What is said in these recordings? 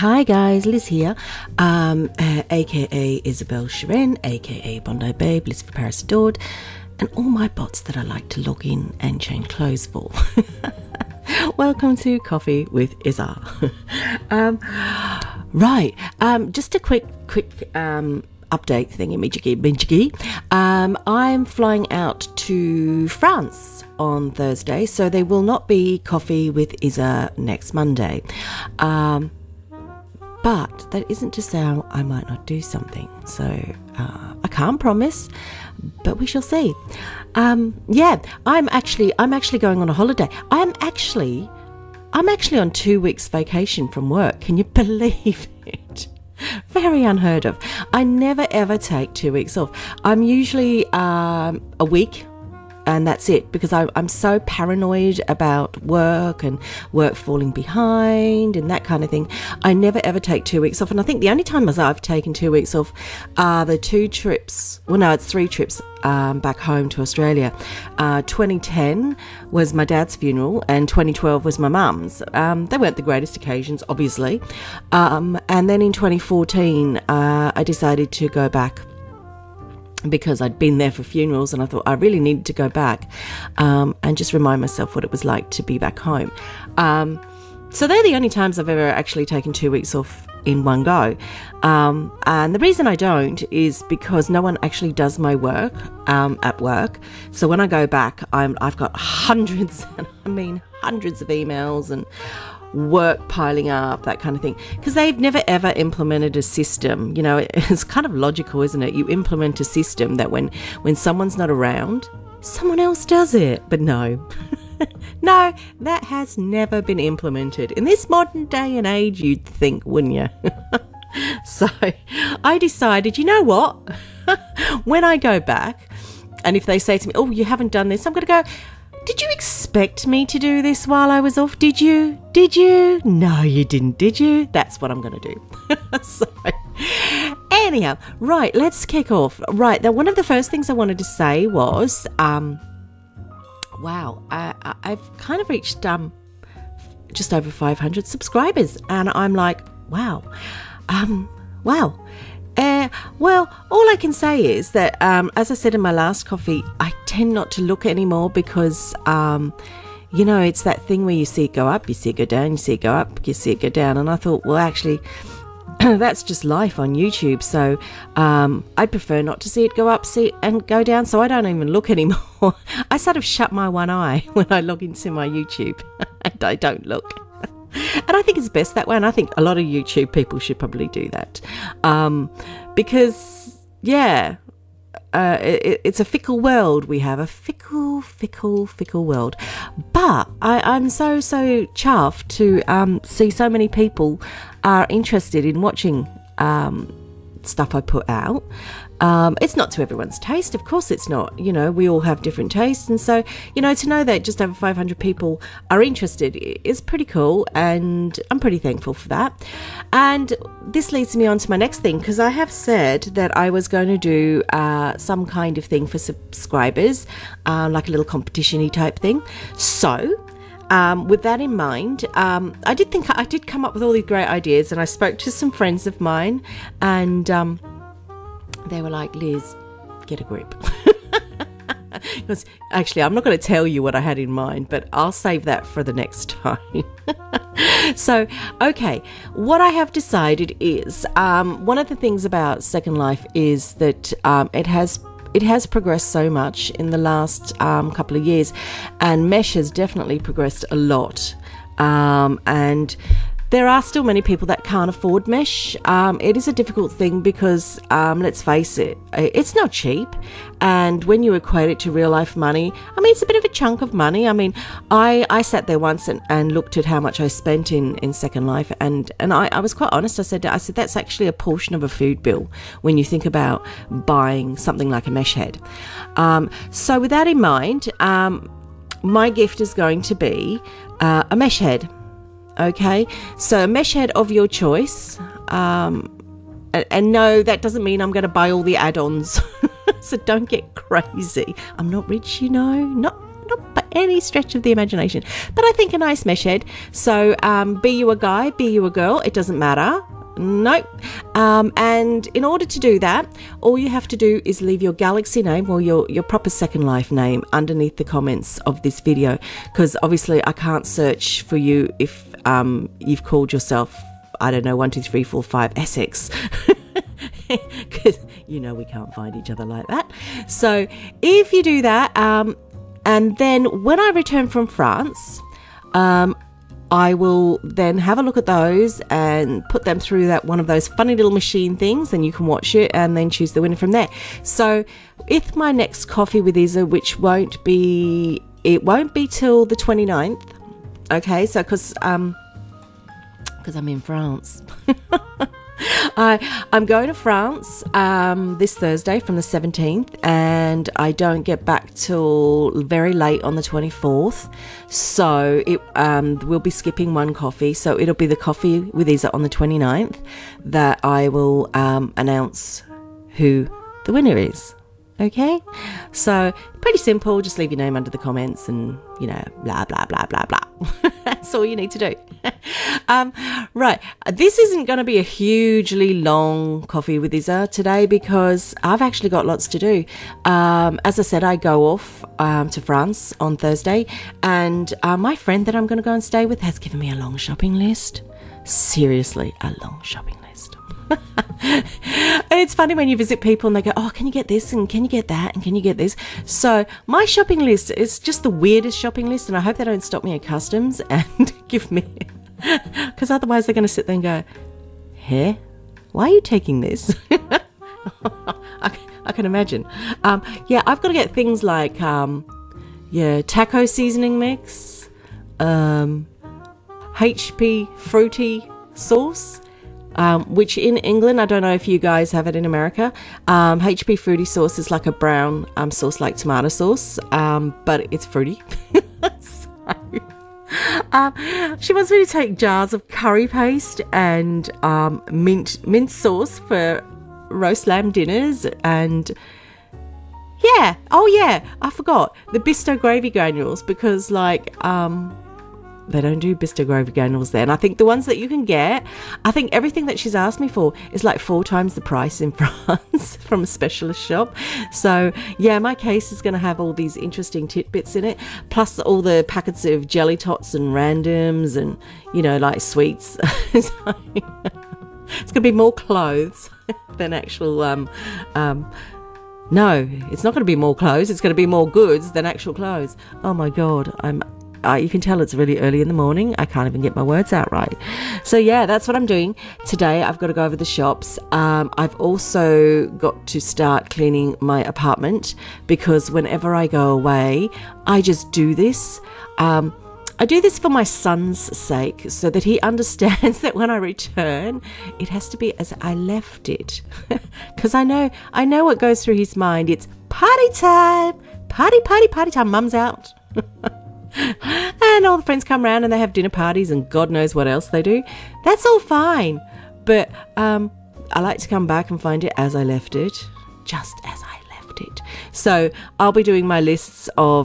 Hi guys, Liz here, aka Isabel Shiren, aka Bondi Babe, Liz for Paris Adored, and all my bots that I like to log in and change clothes for. Welcome to Coffee with Isa. Just a quick update thingy. I'm flying out to France on Thursday, so there will not be Coffee with Isa next Monday. But that isn't to say I might not do something. So I can't promise, but we shall see. I'm actually going on a holiday. I'm actually on 2 weeks vacation from work. Can you believe it? Very unheard of. I never ever take 2 weeks off. I'm usually a week, and that's it, because I'm so paranoid about work and work falling behind and that kind of thing. I never ever take 2 weeks off, and I think the only time I've taken 2 weeks off are the 2 trips. Well, no, it's 3 trips back home to Australia. 2010 was my dad's funeral, and 2012 was my mum's. They weren't the greatest occasions, obviously. And then in 2014, I decided to go back, because I'd been there for funerals, and I thought I really needed to go back and just remind myself what it was like to be back home. So they're the only times I've ever actually taken 2 weeks off in one go. And the reason I don't is because no one actually does my work at work. So when I go back, I've got hundreds of emails and work piling up, that kind of thing, because they've never ever implemented a system. You know, it's kind of logical, isn't it? You implement a system that when someone's not around, someone else does it. But no no, that has never been implemented in this modern day and age, you'd think, wouldn't you? So I decided, you know what, when I go back, and if they say to me, oh, you haven't done this, I'm going to go, did you expect me to do this while I was off? Did you? No, you didn't, did you? That's what I'm going to do. So, anyhow, right, let's kick off. Right, now one of the first things I wanted to say was, I've kind of reached just over 500 subscribers, and I'm like, wow. Well, all I can say is that, as I said in my last coffee, I tend not to look anymore because, it's that thing where you see it go up, you see it go down, you see it go up, you see it go down. And I thought, well, actually, that's just life on YouTube. So I'd prefer not to see it go up, and go down. So I don't even look anymore. I sort of shut my one eye when I log into my YouTube and I don't look. And I think it's best that way, and I think a lot of YouTube people should probably do that, because it's a fickle world. We have a fickle world. But I'm so chuffed to see so many people are interested in watching stuff I put out. It's not to everyone's taste, of course it's not. We all have different tastes, and so to know that just over 500 people are interested is pretty cool, and I'm pretty thankful for that. And this leads me on to my next thing, because I have said that I was going to do some kind of thing for subscribers, like a little competition-y type thing. So with that in mind, I did come up with all these great ideas, and I spoke to some friends of mine, and they were like, Liz, get a grip. Because actually, I'm not going to tell you what I had in mind, but I'll save that for the next time. So, okay, what I have decided is, one of the things about Second Life is that it has progressed so much in the last couple of years, and Mesh has definitely progressed a lot. And there are still many people that can't afford Mesh. It is a difficult thing because, let's face it, it's not cheap. And when you equate it to real life money, it's a bit of a chunk of money. I sat there once and looked at how much I spent in Second Life, and I was quite honest. I said that's actually a portion of a food bill when you think about buying something like a Mesh head. So with that in mind, my gift is going to be a Mesh head. Okay, so a Mesh head of your choice, and no, that doesn't mean I'm going to buy all the add-ons. So don't get crazy. I'm not rich, not by any stretch of the imagination. But I think a nice mesh head. So be you a guy, be you a girl, it doesn't matter. Nope. And in order to do that, all you have to do is leave your galaxy name or your proper Second Life name underneath the comments of this video, because obviously I can't search for you if you've called yourself, I don't know, 1, 2, 3, 4, 5 Essex, because we can't find each other like that. So if you do that, and then when I return from France, I will then have a look at those and put them through one of those funny little machine things, and you can watch it and then choose the winner from there. So with my next Coffee with Isa, which won't be till the 29th. Okay, so because I'm in France. I'm going to France this Thursday from the 17th, and I don't get back till very late on the 24th. So we'll be skipping one coffee. So it'll be the Coffee with Isa on the 29th that I will announce who the winner is. Okay, so pretty simple. Just leave your name under the comments and, blah, blah, blah, blah, blah. That's all you need to do. Right. This isn't going to be a hugely long Coffee with Isa today because I've actually got lots to do. As I said, I go off to France on Thursday, and my friend that I'm going to go and stay with has given me a long shopping list. Seriously, a long shopping list. It's funny when you visit people and they go, oh, can you get this and can you get that and can you get this? So my shopping list is just the weirdest shopping list, and I hope they don't stop me at customs and give me, because otherwise they're going to sit there and go, hey, why are you taking this? I can imagine. I've got to get things like taco seasoning mix, HP fruity sauce, which in England, I don't know if you guys have it in America. HP fruity sauce is like a brown sauce like tomato sauce, but it's fruity. She wants me to take jars of curry paste and mint sauce for roast lamb dinners, and I forgot the Bisto gravy granules, because they don't do Bisto gravy granules there. And I think the ones that you can get, I think everything that she's asked me for is like 4 times the price in France from a specialist shop. So my case is going to have all these interesting tidbits in it, plus all the packets of jelly tots and randoms and, like sweets. It's going to be more clothes than actual, no, it's not going to be more clothes. It's going to be more goods than actual clothes. Oh my God, you can tell it's really early in the morning. I can't even get my words out right. So that's what I'm doing today. I've got to go over the shops. I've also got to start cleaning my apartment, because whenever I go away, I just do this. I do this for my son's sake, so that he understands that when I return, it has to be as I left it. Because I know what goes through his mind. It's party time, party time. Mum's out. And all the friends come around and they have dinner parties and God knows what else they do. That's all fine, but I like to come back and find it as I left it, just as I left it. So I'll be doing my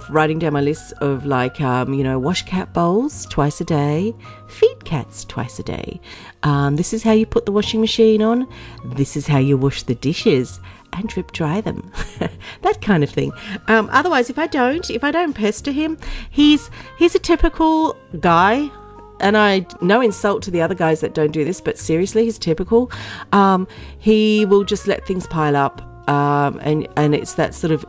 writing down my lists of wash cat bowls twice a day, feed cats twice a day. This is how you put the washing machine on. This is how you wash the dishes and drip dry them. That kind of thing. Otherwise, if I don't pester him, he's a typical guy, and no insult to the other guys that don't do this, but seriously, he's typical. He will just let things pile up, and it's that sort of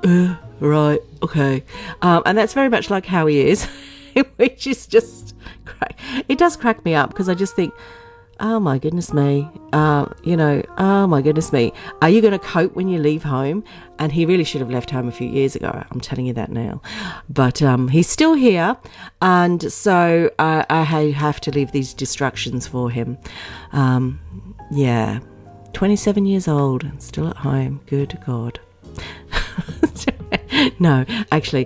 right, okay, and that's very much like how he is, which is just it does crack me up, because I just think, oh my goodness me, oh my goodness me, are you going to cope when you leave home? And he really should have left home a few years ago, I'm telling you that now. But he's still here, and so I have to leave these distractions for him. 27 years old, still at home, good God. No, actually,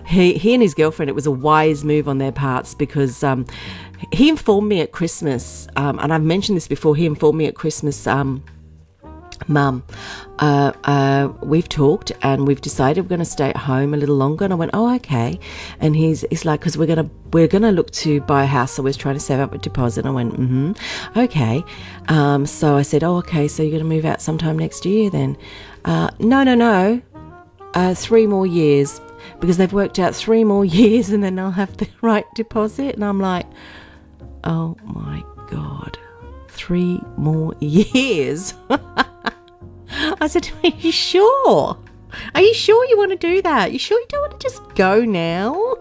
he and his girlfriend, it was a wise move on their parts, because he informed me at Christmas, and I've mentioned this before, he informed me at Christmas, Mum, we've talked and we've decided we're going to stay at home a little longer. And I went, oh, okay. And he's like, because we're gonna look to buy a house, so we're trying to save up a deposit. And I went, okay. So I said, oh, okay, so you're going to move out sometime next year then? No. 3 more years, because they've worked out 3 more years and then I'll have the right deposit. And I'm like, oh my God, 3 more years. I said to him, are you sure? Are you sure you want to do that? You sure you don't want to just go now?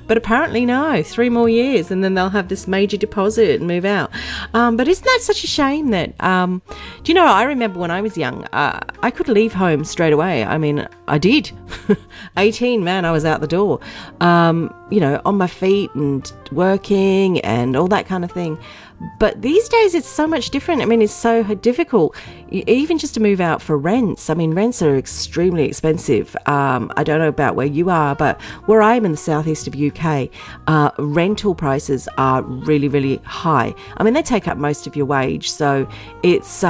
But apparently no, 3 more years and then they'll have this major deposit and move out. But isn't that such a shame that, do you know, I remember when I was young, I could leave home straight away. I mean, I did. 18, man, I was out the door, on my feet and working and all that kind of thing. But these days it's so much different. I mean, it's so difficult, even just to move out for rents. I mean, rents are extremely expensive. I don't know about where you are, but where I am in the southeast of UK, rental prices are really, really high. I mean, they take up most of your wage. So it's,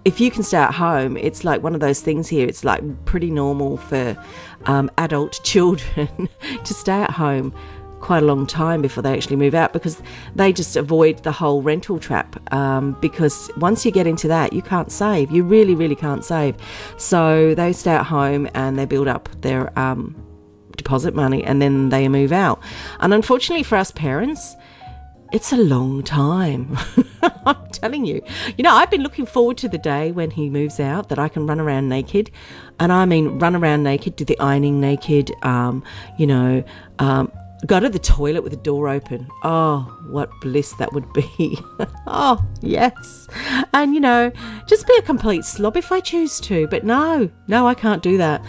if you can stay at home, it's like one of those things here. It's like pretty normal for adult children to stay at home quite a long time before they actually move out, because they just avoid the whole rental trap, because once you get into that, you can't save. You really, really can't save. So they stay at home and they build up their deposit money and then they move out. And unfortunately for us parents, it's a long time. I'm telling you. I've been looking forward to the day when he moves out that I can run around naked. And I mean run around naked, do the ironing naked, go to the toilet with the door open. Oh, what bliss that would be. Oh, yes. And, just be a complete slob if I choose to. But no, I can't do that.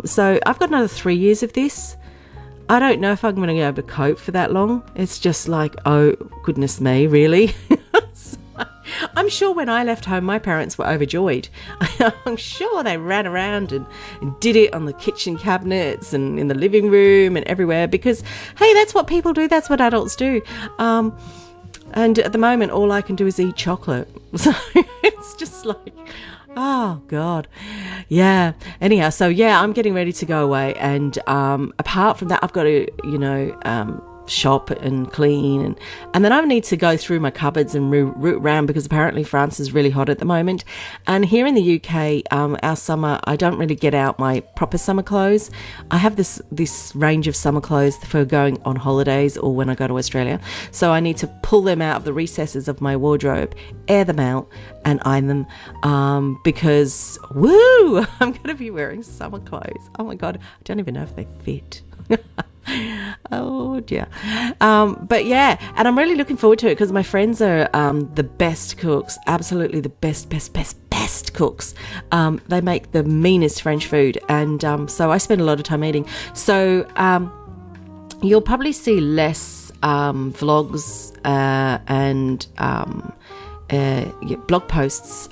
So I've got another 3 years of this. I don't know if I'm going to be able to cope for that long. It's just like, oh, goodness me, really? I'm sure when I left home, my parents were overjoyed. I'm sure they ran around and did it on the kitchen cabinets and in the living room and everywhere, because, hey, that's what people do. That's what adults do. And at the moment, all I can do is eat chocolate. So it's just like, oh, God. Yeah. Anyhow, so, yeah, I'm getting ready to go away. And apart from that, I've got to, shop and clean, and then I need to go through my cupboards and root around, because apparently France is really hot at the moment. And here in the UK, our summer, I don't really get out my proper summer clothes. I have this range of summer clothes for going on holidays or when I go to Australia. So I need to pull them out of the recesses of my wardrobe, air them out and iron them, because woo, I'm going to be wearing summer clothes. Oh my God, I don't even know if they fit. Oh dear. But yeah, and I'm really looking forward to it, because my friends are the best cooks, absolutely the best cooks. They make the meanest French food, and so I spend a lot of time eating. So you'll probably see less vlogs and blog posts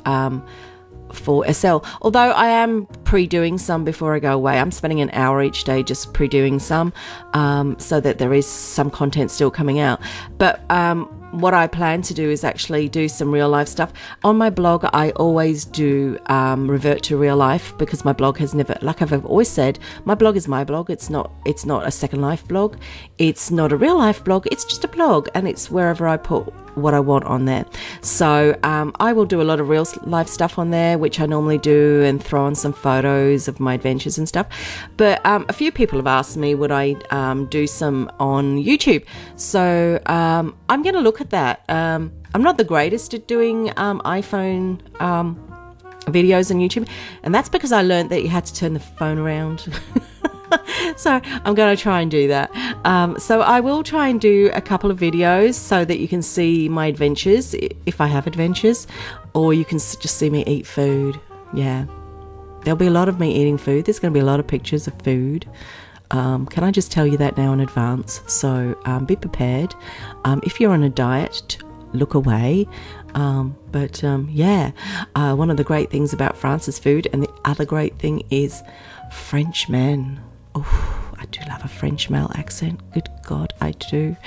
for SL, although I am pre-doing some before I go away. I'm spending an hour each day just pre-doing some, so that there is some content still coming out. But what I plan to do is actually do some real life stuff. On my blog, I always do revert to real life, because my blog has never, like I've always said, my blog is my blog. It's not a Second Life blog. It's not a real life blog. It's just a blog, and it's wherever I put what I want on there. So I will do a lot of real life stuff on there, which I normally do, and throw on some photos of my adventures and stuff. But a few people have asked me would I do some on YouTube. So I'm going to look at that. I'm not the greatest at doing iPhone videos on YouTube, and that's because I learned that you had to turn the phone around. So I'm going to try and do that. So I will try and do a couple of videos so that you can see my adventures, if I have adventures, or you can just see me eat food. Yeah, there'll be a lot of me eating food. There's going to be a lot of pictures of food. Can I just tell you that now in advance? So be prepared. If you're on a diet, look away. But one of the great things about France's food, and the other great thing is French men. Oh, I do love a French male accent. Good God, I do.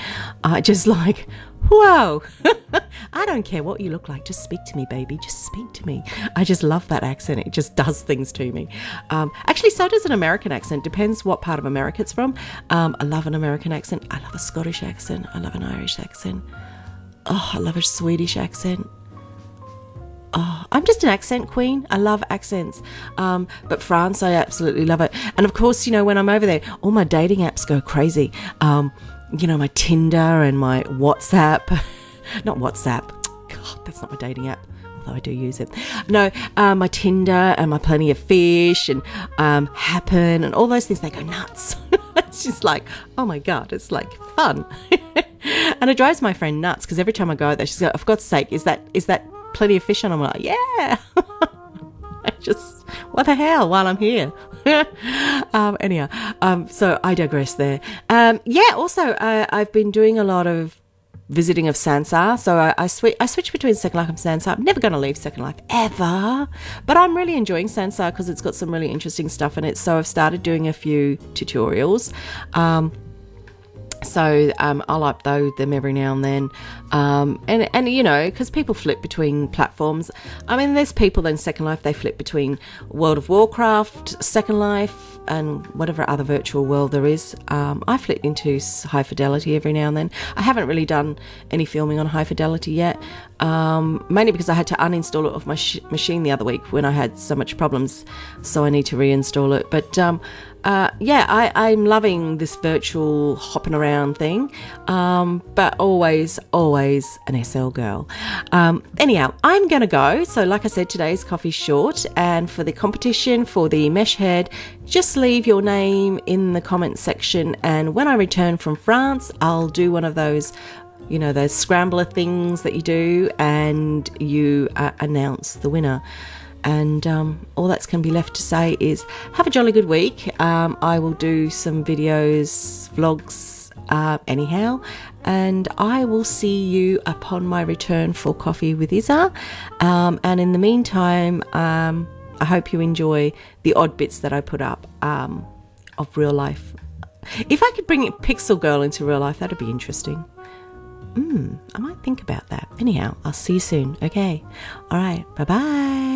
I just like, Whoa. I don't care what you look like. Just speak to me, baby. Just speak to me. I just love that accent. It just does things to me. Actually, so does an American accent. Depends what part of America it's from. I love an American accent. I love a Scottish accent. I love an Irish accent. Oh, I love a Swedish accent. Oh, I'm just an accent queen. I love accents. But France, I absolutely love it. And of course, when I'm over there, all my dating apps go crazy. My Tinder and my WhatsApp. Not WhatsApp. God, that's not my dating app, although I do use it. No, my Tinder and my Plenty of Fish and Happen and all those things, they go nuts. It's just like, oh my God, it's like fun. And it drives my friend nuts because every time I go out there, she's like, for God's sake, is that Plenty of Fish? And I'm like, yeah. What the hell while I'm here? Anyhow, so I digress there. Also, I've been doing a lot of visiting of Sansa, so I switch between Second Life and Sansa. I'm never going to leave Second Life ever, but I'm really enjoying Sansa because it's got some really interesting stuff in it. So I've started doing a few tutorials. So I'll upload them every now and then, and because people flip between platforms. I mean, there's people in Second Life, they flip between World of Warcraft, Second Life, and whatever other virtual world there is. I flip into High Fidelity every now and then. I haven't really done any filming on High Fidelity yet, mainly because I had to uninstall it off my machine the other week when I had so much problems, so I need to reinstall it. But I'm loving this virtual hopping around thing, but always an SL girl. Anyhow, I'm going to go. So like I said, today's coffee's short, and for the competition for the mesh head, just leave your name in the comment section, and when I return from France, I'll do one of those those scrambler things that you do, and you announce the winner. And all that's going to be left to say is have a jolly good week. I will do some videos, vlogs, anyhow, and I will see you upon my return for Coffee with Isa. And in the meantime, I hope you enjoy the odd bits that I put up of real life. If I could bring Pixel Girl into real life, that'd be interesting. I might think about that. Anyhow, I'll see you soon. Okay. All right. Bye-bye.